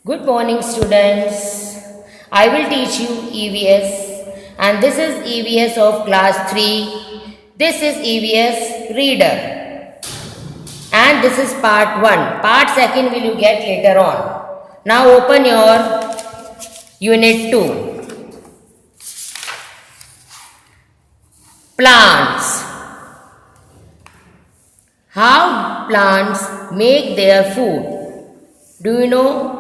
Good morning, students. I will teach you EVS, and this is EVS of class 3. This is EVS reader, and this is part 1. Part 2 will you get later on. Now open your unit 2. Plants. How plants make their food. Do you know?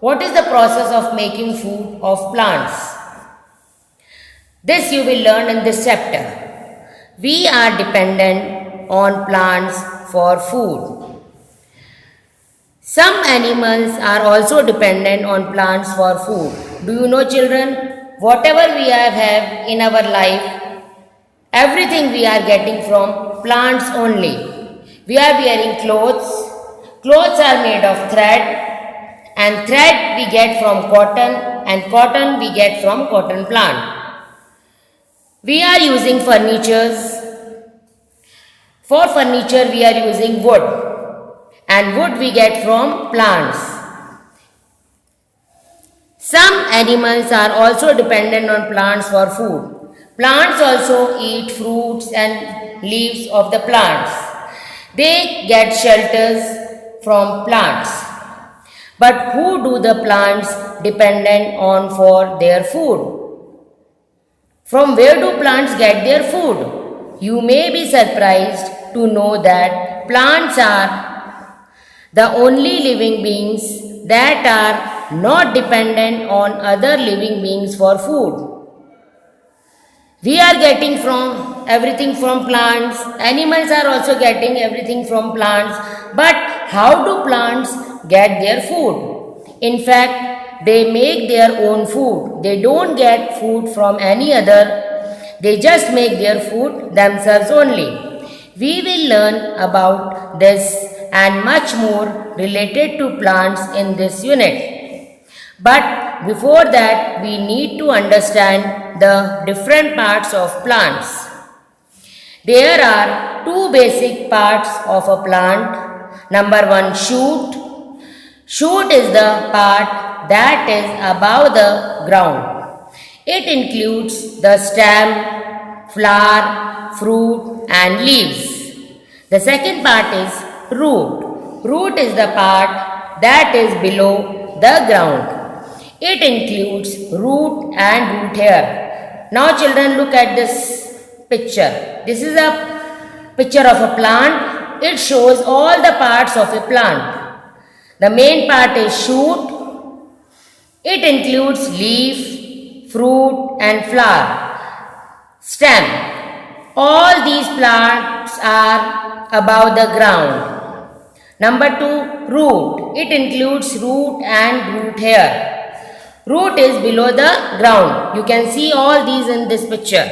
What is the process of making food of plants? This you will learn in this chapter. We are dependent on plants for food. Some animals are also dependent on plants for food. Do you know, children? Whatever we have in our life, everything we are getting from plants only. We are wearing clothes. Clothes are made of thread. And thread we get from cotton, and cotton we get from cotton plant. We are using furnitures. For furniture we are using wood, and wood we get from plants. Some animals are also dependent on plants for food. Plants also eat fruits and leaves of the plants. They get shelters from plants. But who do the plants dependent on for their food? From where do plants get their food? You may be surprised to know that plants are the only living beings that are not dependent on other living beings for food. We are getting from everything from plants. Animals are also getting everything from plants. But how do plants get their food? In fact, they make their own food. They don't get food from any other. They just make their food themselves only. We will learn about this and much more related to plants in this unit. But before that, we need to understand the different parts of plants. There are two basic parts of a plant. Number 1, shoot. Shoot is the part that is above the ground. It includes the stem, flower, fruit and leaves. The second part is root. Root is the part that is below the ground. It includes root and root hair. Now children, look at this picture. This is a picture of a plant. It shows all the parts of a plant. The main part is shoot. It includes leaf, fruit and flower. Stem. All these plants are above the ground. Number 2, root. It includes root and root hair. Root is below the ground. You can see all these in this picture.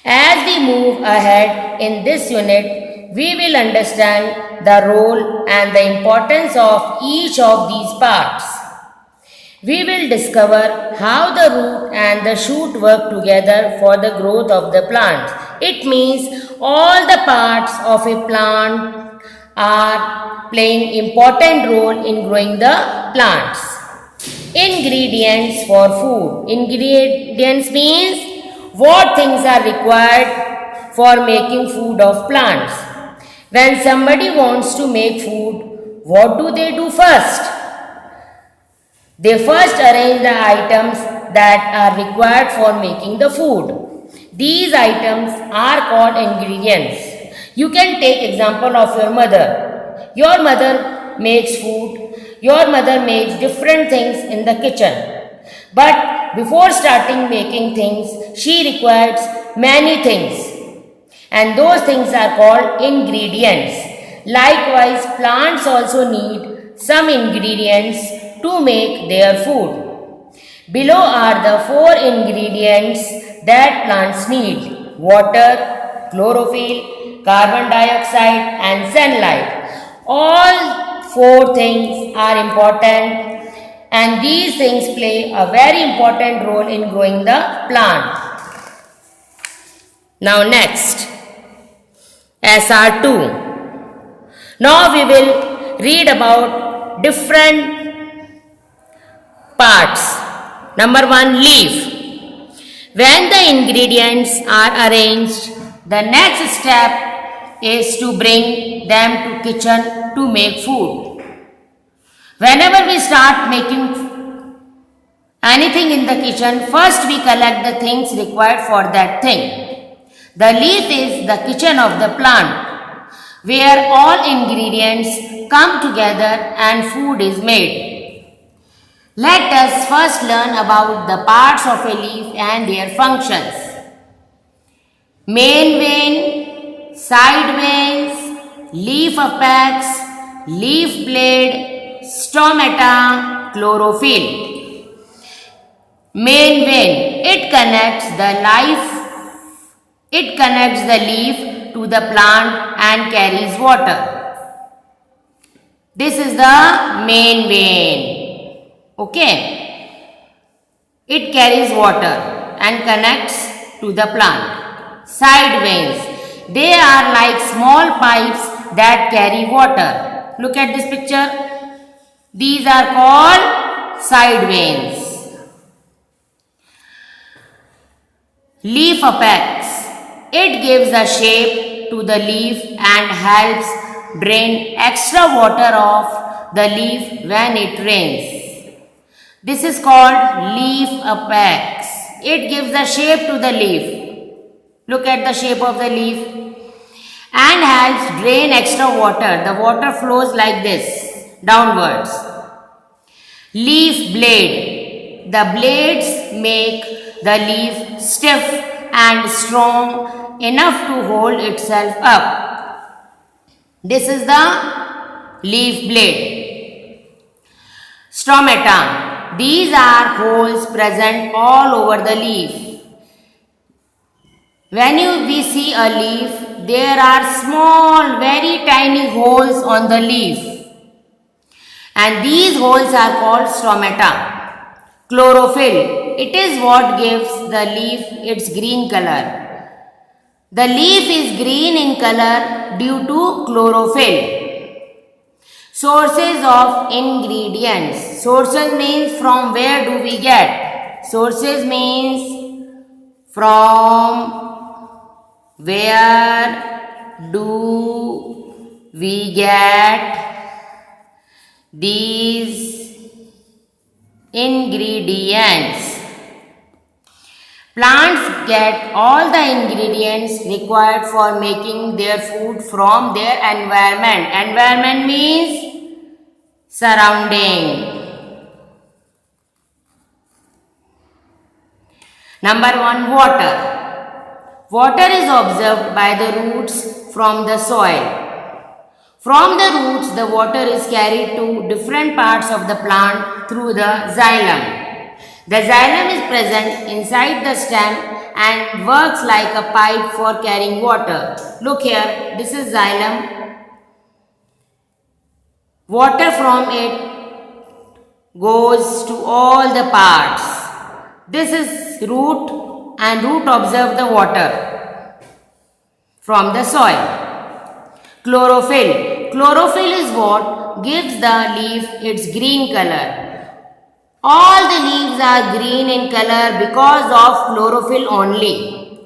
As we move ahead in this unit, we will understand the role and the importance of each of these parts. We will discover how the root and the shoot work together for the growth of the plant. It means all the parts of a plant are playing important role in growing the plants. Ingredients for food. Ingredients means what things are required for making food of plants. When somebody wants to make food, what do they do first? They first arrange the items that are required for making the food. These items are called ingredients. You can take example of your mother. Your mother makes food. Your mother makes different things in the kitchen. But before starting making things, she requires many things. And those things are called ingredients. Likewise, plants also need some ingredients to make their food. Below are the 4 ingredients that plants need: water, chlorophyll, carbon dioxide and sunlight. All 4 things are important, and these things play a very important role in growing the plant. Now next, SR2. Now we will read about different parts. Number 1, leaf. When the ingredients are arranged, the next step is to bring them to kitchen to make food. Whenever we start making anything in the kitchen, first we collect the things required for that thing. The leaf is the kitchen of the plant, where all ingredients come together and food is made. Let us first learn about the parts of a leaf and their functions. Main vein, side veins, leaf apex, leaf blade, stomata, chlorophyll. Main vein, it connects the leaf to the plant and carries water. This is the main vein. Okay. It carries water and connects to the plant. Side veins, they are like small pipes that carry water. Look at this picture. These are called side veins. Leaf apex, it gives a shape to the leaf and helps drain extra water off the leaf when it rains. This is called leaf apex. It gives a shape to the leaf. Look at the shape of the leaf. And helps drain extra water. The water flows like this, downwards. Leaf blade. The blades make the leaf stiff and strong enough to hold itself up. This is the leaf blade. Stomata. These are holes present all over the leaf. When we see a leaf, there are small, very tiny holes on the leaf. And these holes are called stomata. Chlorophyll. It is what gives the leaf its green color. The leaf is green in color due to chlorophyll. Sources of ingredients. Sources means from where do we get. Sources means from where do we get these ingredients. Plants get all the ingredients required for making their food from their environment. Environment means surrounding. Number 1, water. Water is observed by the roots from the soil. From the roots, the water is carried to different parts of the plant through the xylem. The xylem is present inside the stem and works like a pipe for carrying water. Look here, this is xylem. Water from it goes to all the parts. This is root, and root observe the water from the soil. Chlorophyll. Chlorophyll is what gives the leaf its green color. All the leaves are green in color because of chlorophyll only.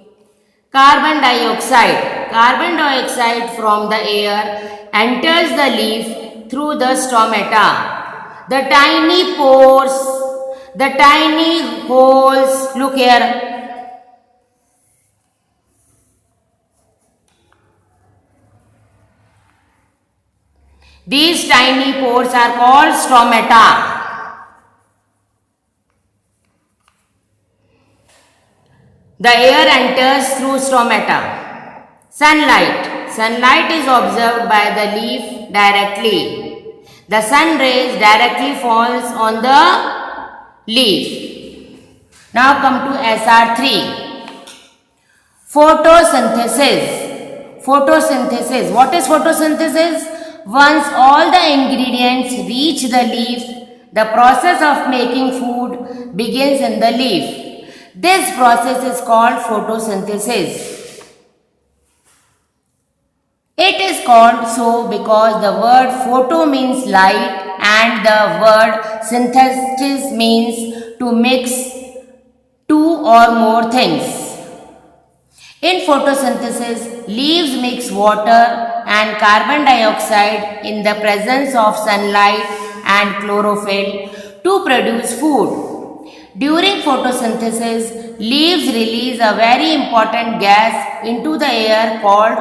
Carbon dioxide. Carbon dioxide from the air enters the leaf through the stomata. The tiny pores, the tiny holes, look here. These tiny pores are called stomata. The air enters through stomata. Sunlight. Sunlight is observed by the leaf directly. The sun rays directly falls on the leaf. Now come to SR3. Photosynthesis. Photosynthesis. What is photosynthesis? Once all the ingredients reach the leaf, the process of making food begins in the leaf. This process is called photosynthesis. It is called so because the word photo means light and the word synthesis means to mix two or more things. In photosynthesis, leaves mix water and carbon dioxide in the presence of sunlight and chlorophyll to produce food. During photosynthesis, leaves release a very important gas into the air called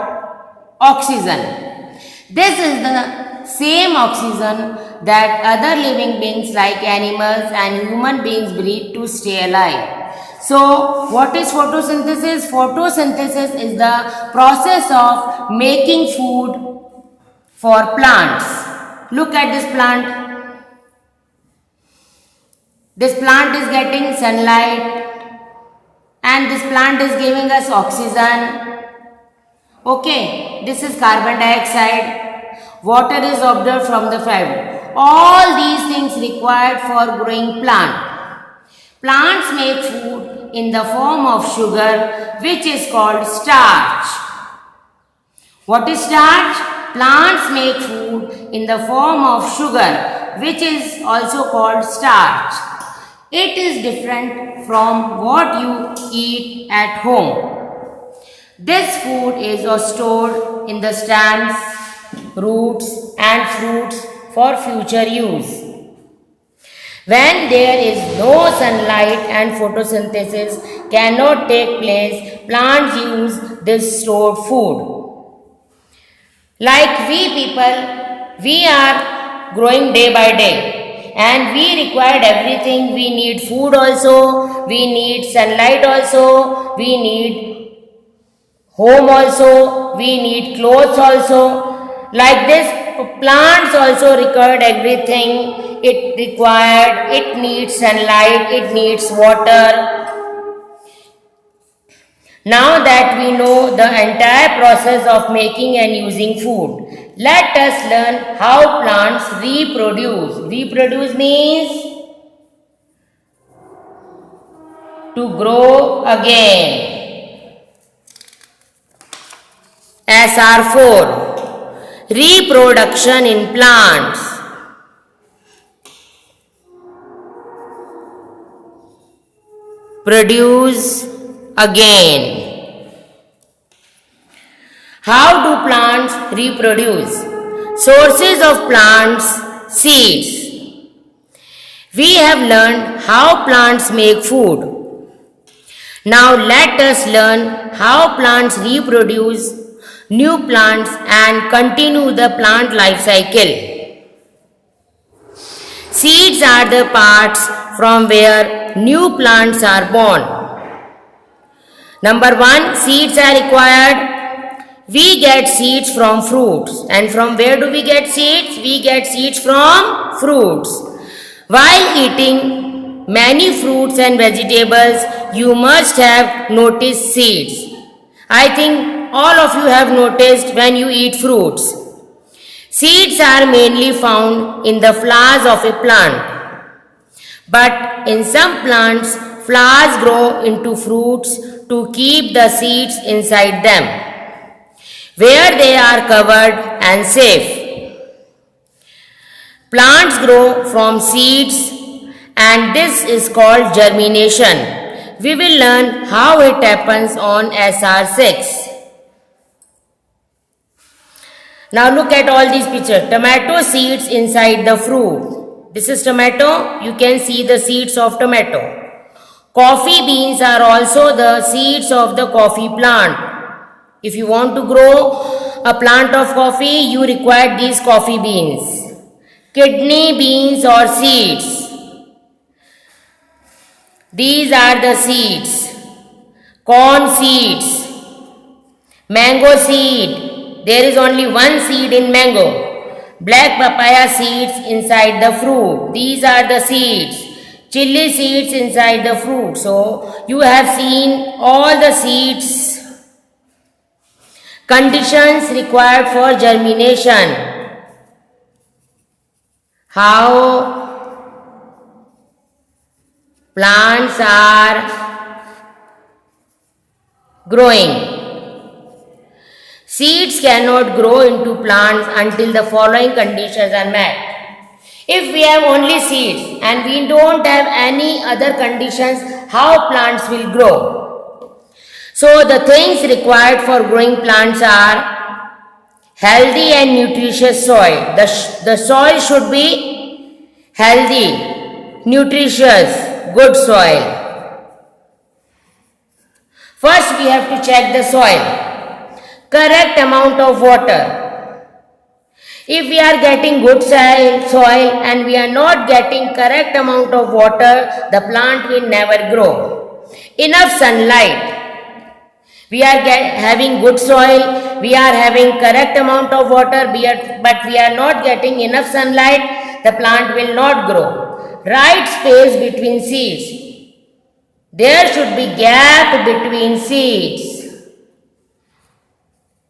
oxygen. This is the same oxygen that other living beings like animals and human beings breathe to stay alive. So, what is photosynthesis? Photosynthesis is the process of making food for plants. Look at this plant. This plant is getting sunlight and this plant is giving us oxygen. Okay, this is carbon dioxide. Water is obtained from the fiber. All these things required for growing plant. Plants make food in the form of sugar, which is called starch. What is starch? Plants make food in the form of sugar, which is also called starch. It is different from what you eat at home. This food is stored in the stems, roots and fruits for future use. When there is no sunlight and photosynthesis cannot take place, plants use this stored food. Like we people, we are growing day by day and we required everything. We need food also, we need sunlight also, we need home also, we need clothes also. Like this, plants also required everything. It needs sunlight, it needs water. Now that we know the entire process of making and using food, let us learn how plants reproduce. Reproduce means to grow again. SR4, reproduction in plants. Produce again. How do plants reproduce? Sources of plants, seeds. We have learned how plants make food. Now let us learn how plants reproduce new plants and continue the plant life cycle. Seeds are the parts from where new plants are born. Number 1, seeds are required. We get seeds from fruits. And from where do we get seeds? We get seeds from fruits. While eating many fruits and vegetables, you must have noticed seeds. I think all of you have noticed when you eat fruits. Seeds are mainly found in the flowers of a plant. But in some plants, flowers grow into fruits to keep the seeds inside them, where they are covered and safe. Plants grow from seeds and this is called germination. We will learn how it happens on SR6. Now look at all these pictures. Tomato seeds inside the fruit. This is tomato. You can see the seeds of tomato. Coffee beans are also the seeds of the coffee plant. If you want to grow a plant of coffee, you require these coffee beans. Kidney beans or seeds. These are the seeds. Corn seeds. Mango seed. There is only one seed in mango. Black papaya seeds inside the fruit. These are the seeds. Chili seeds inside the fruit. So, you have seen all the seeds. Conditions required for germination. How plants are growing. Seeds cannot grow into plants until the following conditions are met. If we have only seeds and we don't have any other conditions, how plants will grow? So the things required for growing plants are healthy and nutritious soil. The soil should be healthy, nutritious, good soil. First we have to check the soil. Correct amount of water. If we are getting good soil and we are not getting correct amount of water, the plant will never grow. Enough sunlight. We are having good soil, we are having correct amount of water, but we are not getting enough sunlight, the plant will not grow. Right space between seeds. There should be gap between seeds.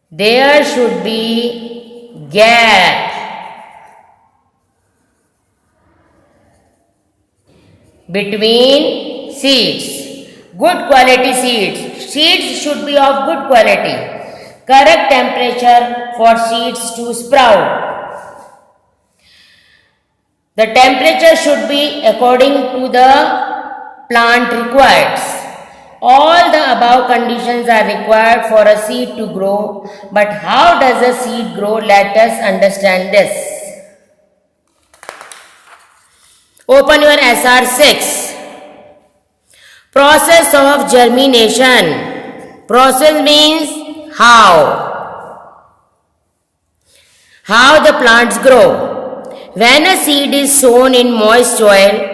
There should be gap between seeds. Good quality seeds. Seeds should be of good quality. Correct temperature for seeds to sprout. The temperature should be according to the plant requires. All the above conditions are required for a seed to grow, but how does a seed grow? Let us understand this. Open your SR 6. Process of germination. Process means how. How the plants grow. When a seed is sown in moist soil,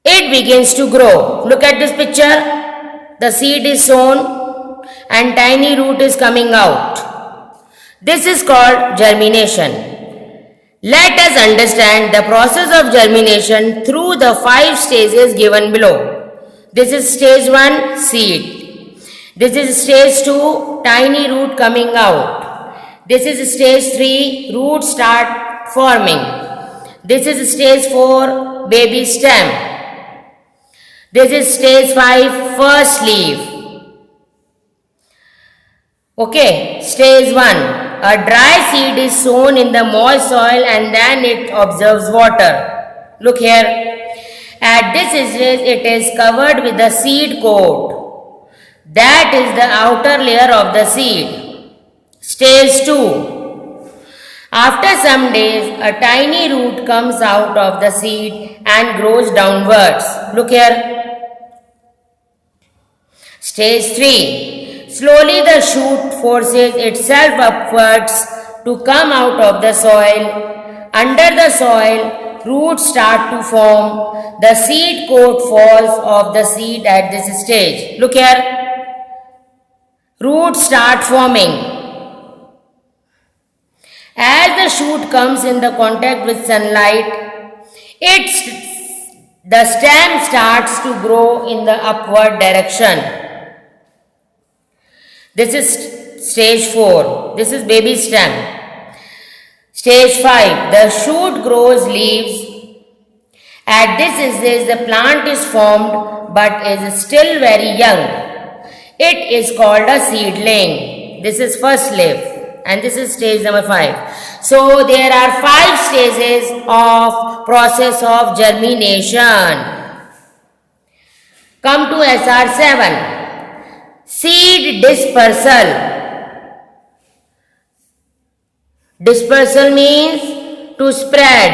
it begins to grow. Look at this picture. The seed is sown and tiny root is coming out. This is called germination. Let us understand the process of germination through the 5 stages given below. This is stage 1, seed. This is stage 2, tiny root coming out. This is stage 3, root start forming. This is stage 4, baby stem. This is stage 5, first leaf. Okay, stage 1. A dry seed is sown in the moist soil and then it absorbs water. Look here. At this stage, it is covered with the seed coat. That is the outer layer of the seed. Stage 2. After some days, a tiny root comes out of the seed and grows downwards. Look here. Stage 3. Slowly the shoot forces itself upwards to come out of the soil. Under the soil, roots start to form. The seed coat falls off the seed at this stage. Look here. Roots start forming. As the shoot comes in the contact with sunlight, the stem starts to grow in the upward direction. This is stage 4. This is baby stem. Stage 5. The shoot grows leaves. At this stage, the plant is formed but is still very young. It is called a seedling. This is first leaf and this is stage number 5. So, there are 5 stages of process of germination. Come to SR 7. Seed dispersal. Dispersal means to spread.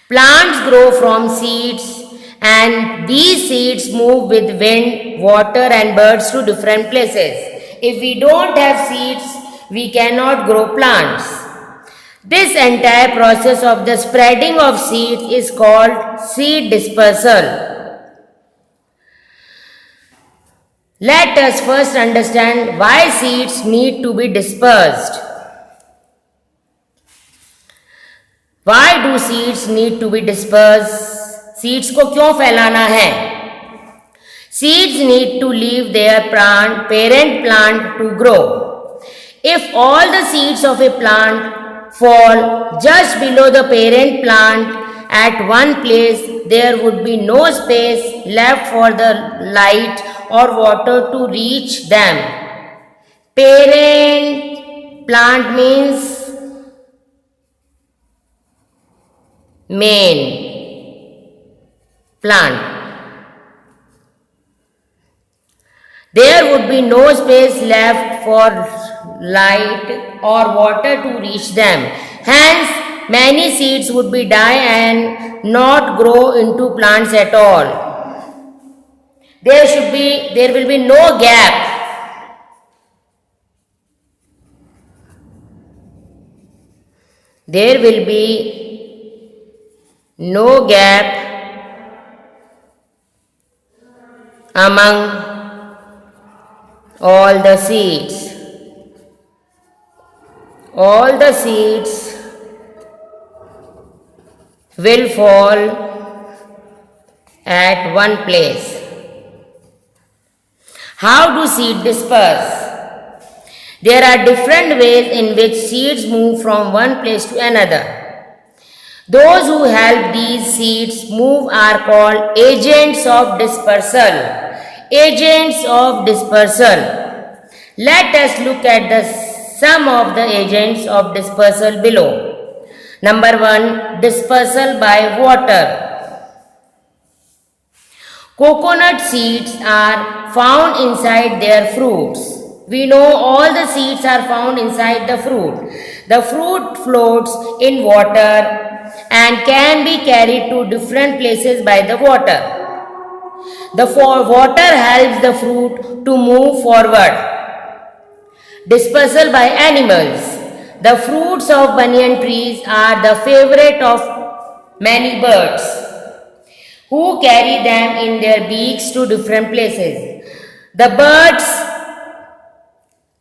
Plants grow from seeds and these seeds move with wind, water and birds to different places. If we don't have seeds, we cannot grow plants. This entire process of the spreading of seeds is called seed dispersal. Let us first understand why seeds need to be dispersed. Why do seeds need to be dispersed? Seeds को क्यों फैलाना है? Seeds need to leave their parent plant to grow. If all the seeds of a plant fall just below the parent plant at one place, there would be no space left for the light or water to reach them. Parent Plant means main plant. There would be no space left for light or water to reach them. Hence, many seeds would be die and not grow into plants at all. There will be no gap. There will be no gap among all the seeds. All the seeds will fall at one place. How do seeds disperse? There are different ways in which seeds move from one place to another. Those who help these seeds move are called agents of dispersal. Agents of dispersal. Let us look at some of the agents of dispersal below. Number 1, dispersal by water. Coconut seeds are found inside their fruits. We know all the seeds are found inside the fruit. The fruit floats in water and can be carried to different places by the water. The water helps the fruit to move forward. Dispersal by animals. The fruits of banyan trees are the favorite of many birds, who carry them in their beaks to different places. The birds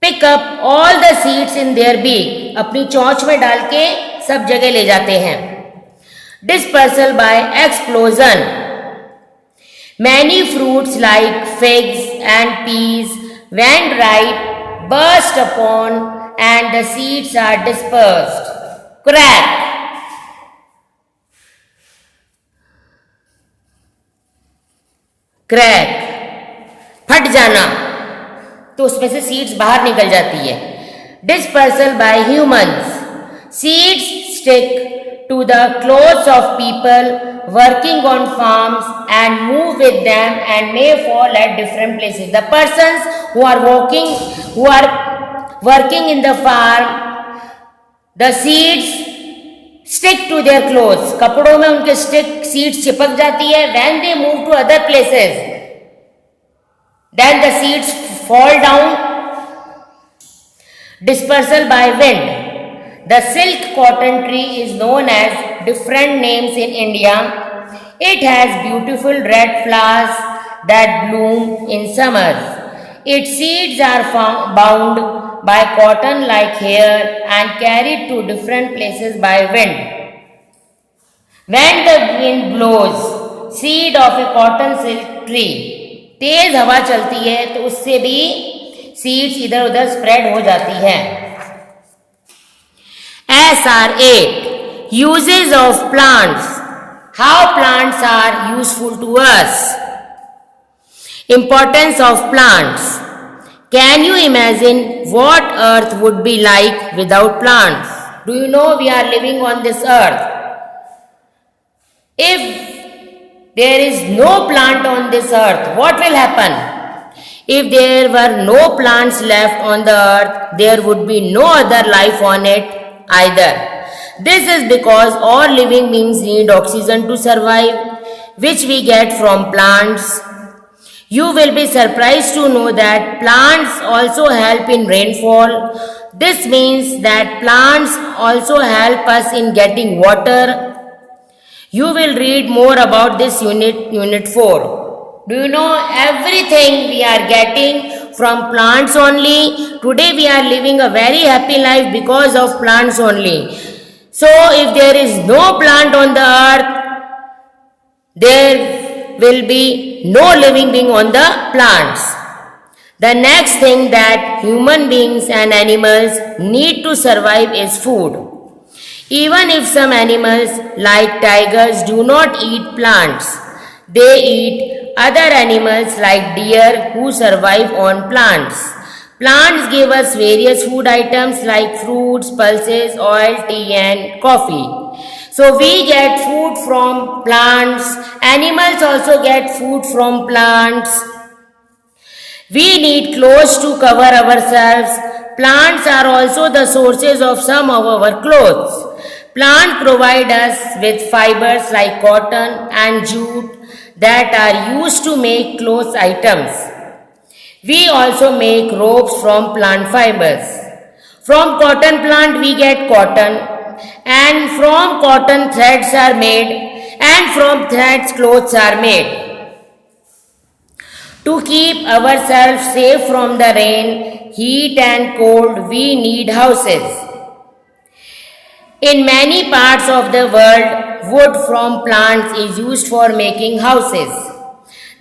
pick up all the seeds in their beak. अपनी चोंच में डाल के सब जगह ले जाते हैं. Dispersal by explosion. Many fruits like figs and peas, when ripe, burst upon and the seeds are dispersed. Crack. Crack, फट जाना, तो उसमें से सीड्स बाहर निकल जाती है. Dispersal by humans. Seeds stick to the clothes of people working on farms and move with them and may fall at different places. The persons who are working in the farm, the seeds stick to their clothes. कपड़ों में उनके seeds चिपक जाती है. When they move to other places, then the seeds fall down. Dispersal by wind. The silk cotton tree is known as different names in India. It has beautiful red flowers that bloom in summers. Its seeds are bound by cotton-like hair and carried to different places by wind. When the wind blows, seed of a cotton silk tree, तेज हवा चलती है तो उससे भी seeds इधर उधर spread हो जाती है. SR8 Uses of plants. How plants are useful to us. Importance of plants. Can you imagine what earth would be like without plants? Do you know we are living on this earth? If there is no plant on this earth, what will happen? If there were no plants left on the earth, there would be no other life on it either. This is because all living beings need oxygen to survive, which we get from plants. You will be surprised to know that plants also help in rainfall. This means that plants also help us in getting water. You will read more about this unit 4. Do you know everything we are getting from plants only? Today we are living a very happy life because of plants only. So if there is no plant on the earth, there will be no living being on the plants. The next thing that human beings and animals need to survive is food. Even if some animals like tigers do not eat plants, they eat other animals like deer who survive on plants. Plants give us various food items like fruits, pulses, oil, tea, and coffee. So we get food from plants. Animals also get food from plants. We need clothes to cover ourselves. Plants are also the sources of some of our clothes. Plants provide us with fibers like cotton and jute that are used to make clothes items. We also make ropes from plant fibers. From cotton plant we get cotton, and from cotton threads are made, and from threads clothes are made. To keep ourselves safe from the rain, heat and cold, we need houses. In many parts of the world, wood from plants is used for making houses.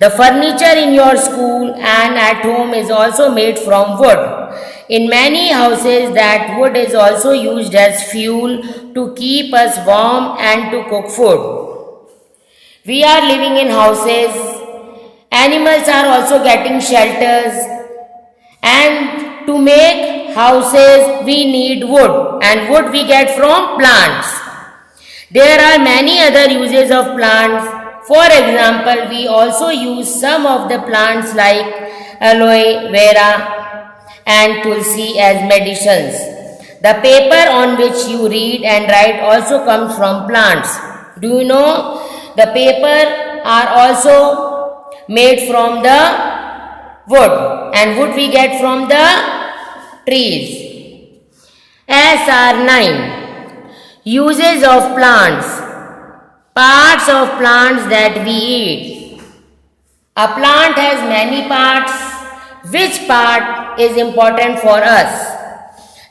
The furniture in your school and at home is also made from wood. In many houses, that wood is also used as fuel to keep us warm and to cook food. We are living in houses. Animals are also getting shelters, and to make houses we need wood, and wood we get from plants. There are many other uses of plants. For example, we also use some of the plants like aloe vera and tulsi as medicines. The paper on which you read and write also comes from plants. Do you know the paper are also made from the wood, and wood we get from the trees. SR9. Uses of plants. Parts of plants that we eat. A plant has many parts. Which part is important for us?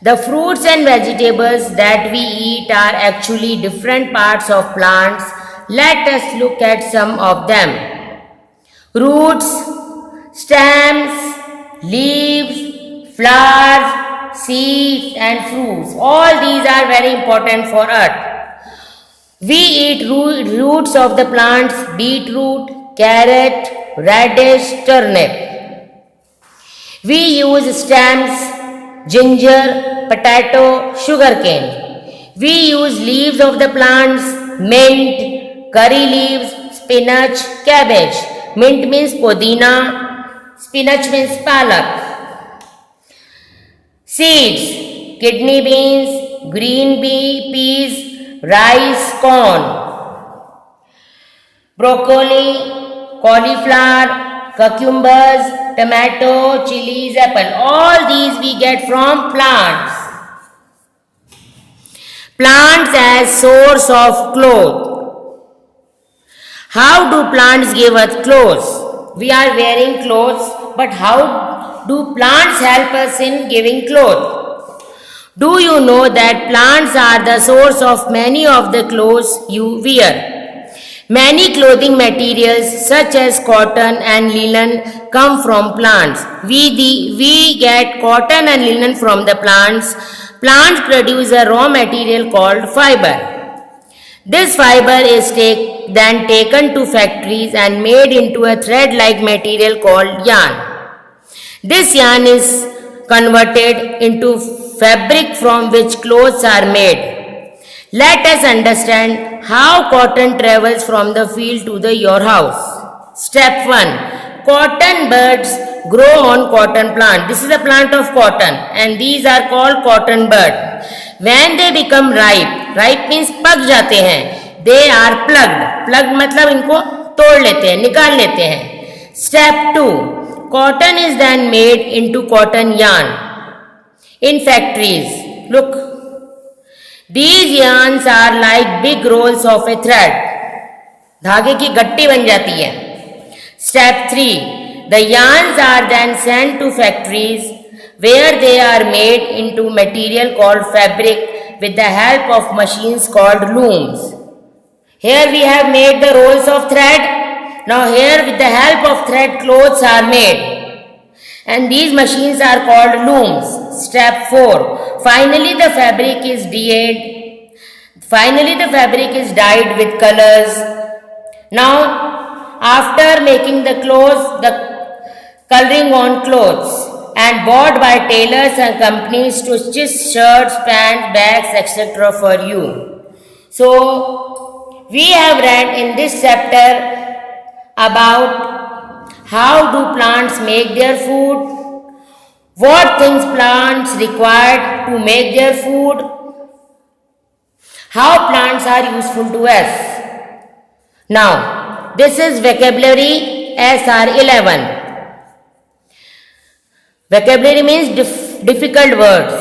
The fruits and vegetables that we eat are actually different parts of plants. Let us look at some of them. Roots, stems, leaves, flowers, seeds and fruits. All these are very important for us. We eat roots of the plants beetroot, carrot, radish, turnip. We use stems, ginger, potato, sugarcane. We use leaves of the plants, mint, curry leaves, spinach, cabbage. Mint means podina, spinach means palak. Seeds, kidney beans, green peas, rice, corn. Broccoli, cauliflower, cucumbers, tomato, chilies, apple. All these we get from plants. Plants as source of clothes. How do plants give us clothes? We are wearing clothes, but how do plants help us in giving clothes? Do you know that plants are the source of many of the clothes you wear? Many clothing materials such as cotton and linen come from plants. We get cotton and linen from the plants. Plants produce a raw material called fiber. This fiber is then taken to factories and made into a thread-like material called yarn. This yarn is converted into fabric from which clothes are made. Let us understand how cotton travels from the field to your house. Step 1. Cotton buds grow on cotton plant. This is a plant of cotton, and these are called cotton bud. When they become ripe means पक जाते हैं, they are plugged मतलब इनको तोड़ लेते हैं, निकाल लेते हैं. Step 2. Cotton is then made into cotton yarn in factories. Look, these yarns are like big rolls of a thread. धागे की गट्टी बन जाती है. Step 3. The yarns are then sent to factories where they are made into material called fabric with the help of machines called looms. Here we have made the rolls of thread. Now here with the help of thread clothes are made. And these machines are called looms. Step 4. Finally the fabric is dyed with colors. Now after making the clothes, the coloring on clothes, and bought by tailors and companies to stitch shirts, pants, bags, etc. for you. So, we have read in this chapter about how do plants make their food, what things plants require to make their food, how plants are useful to us. Now, this is vocabulary SR11. Vocabulary means difficult words.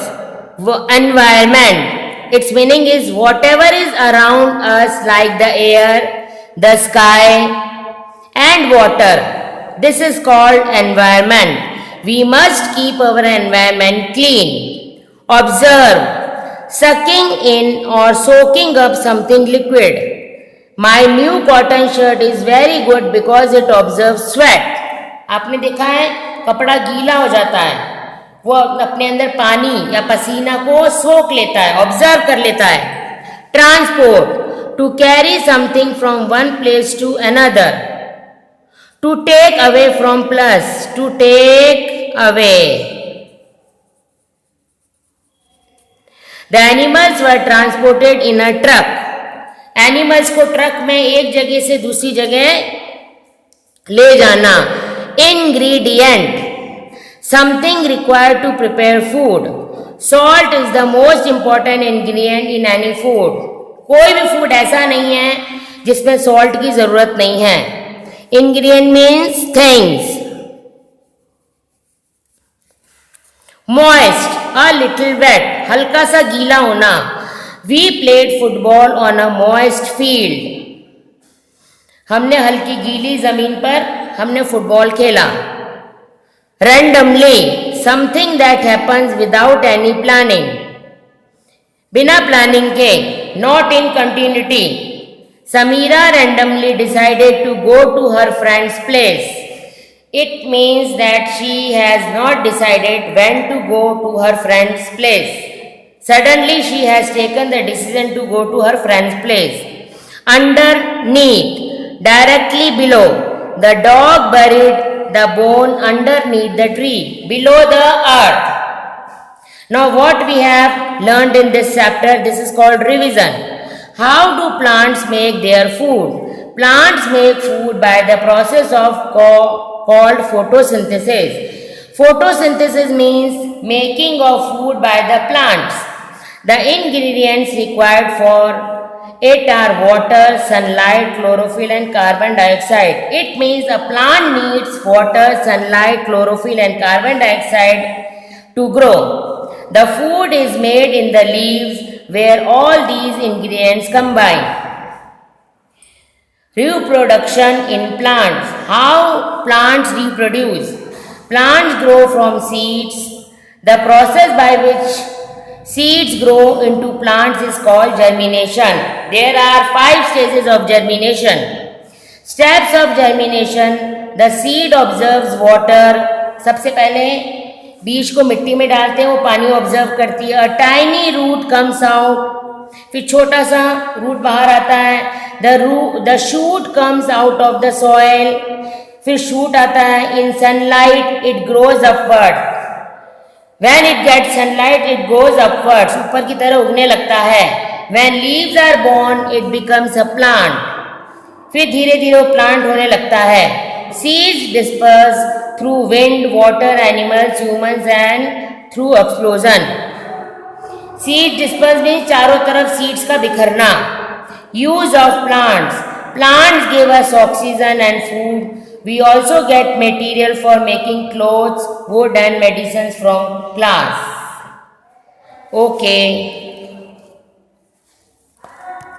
Environment. Its meaning is whatever is around us like the air, the sky and water. This is called environment. We must keep our environment clean. Observe. Sucking in or soaking up something liquid. My new cotton shirt is very good because it absorbs sweat. आपने देखा है कपड़ा गीला हो जाता है, वो अपने अंदर पानी या पसीना को सोख लेता है, ऑब्जर्व कर लेता है. Transport. To carry something from one place to another. To take away from plus. To take away. The animals were transported in a truck. Animals को ट्रक में एक जगह से दूसरी जगह ले जाना. Ingredient. Something required to prepare food. Salt is the most important ingredient in any food. कोई भी फूड ऐसा नहीं है जिसमें सॉल्ट की जरूरत नहीं है. Ingredient means things. Moist. A little wet. हल्का सा गीला होना. We played football on a moist field. हमने हल्की गीली जमीन पर हमने फुटबॉल खेला. Randomly. Something that happens without any planning. बिना प्लानिंग के. Not in continuity. Samira randomly decided to go to her friend's place. It means that she has not decided when to go to her friend's place. Suddenly she has taken the decision to go to her friend's place. Underneath. Directly below. The dog buried the bone underneath the tree, below the earth. Now what we have learned in this chapter, this is called revision. How do plants make their food? Plants make food by the process of called photosynthesis. Photosynthesis means making of food by the plants. The ingredients required for it are water, sunlight, chlorophyll and carbon dioxide. It means a plant needs water, sunlight, chlorophyll and carbon dioxide to grow. The food is made in the leaves where all these ingredients combine. Reproduction in plants. How plants reproduce? Plants grow from seeds. The process by which seeds grow into plants is called germination. There are 5 stages of germination. Steps of germination. The seed observes water. सबसे पहले बीज को मिट्टी में डालते हैं, वो पानी ऑब्जर्व करती है. A tiny root comes out. फिर छोटा सा रूट बाहर आता है. The shoot comes out of the soil. फिर शूट आता है. In sunlight it grows upward. When it gets sunlight, it goes upwards. ऊपर की तरह उगने लगता है. When leaves are born, it becomes a plant. फिर धीरे धीरे वो प्लांट होने लगता है. Seeds disperse through wind, water, animals, humans and through explosion. Seed disperse means चारों तरफ seeds का बिखरना. Use of plants. Plants give us oxygen and food. We also get material for making clothes, wood and medicines from plants. Okay.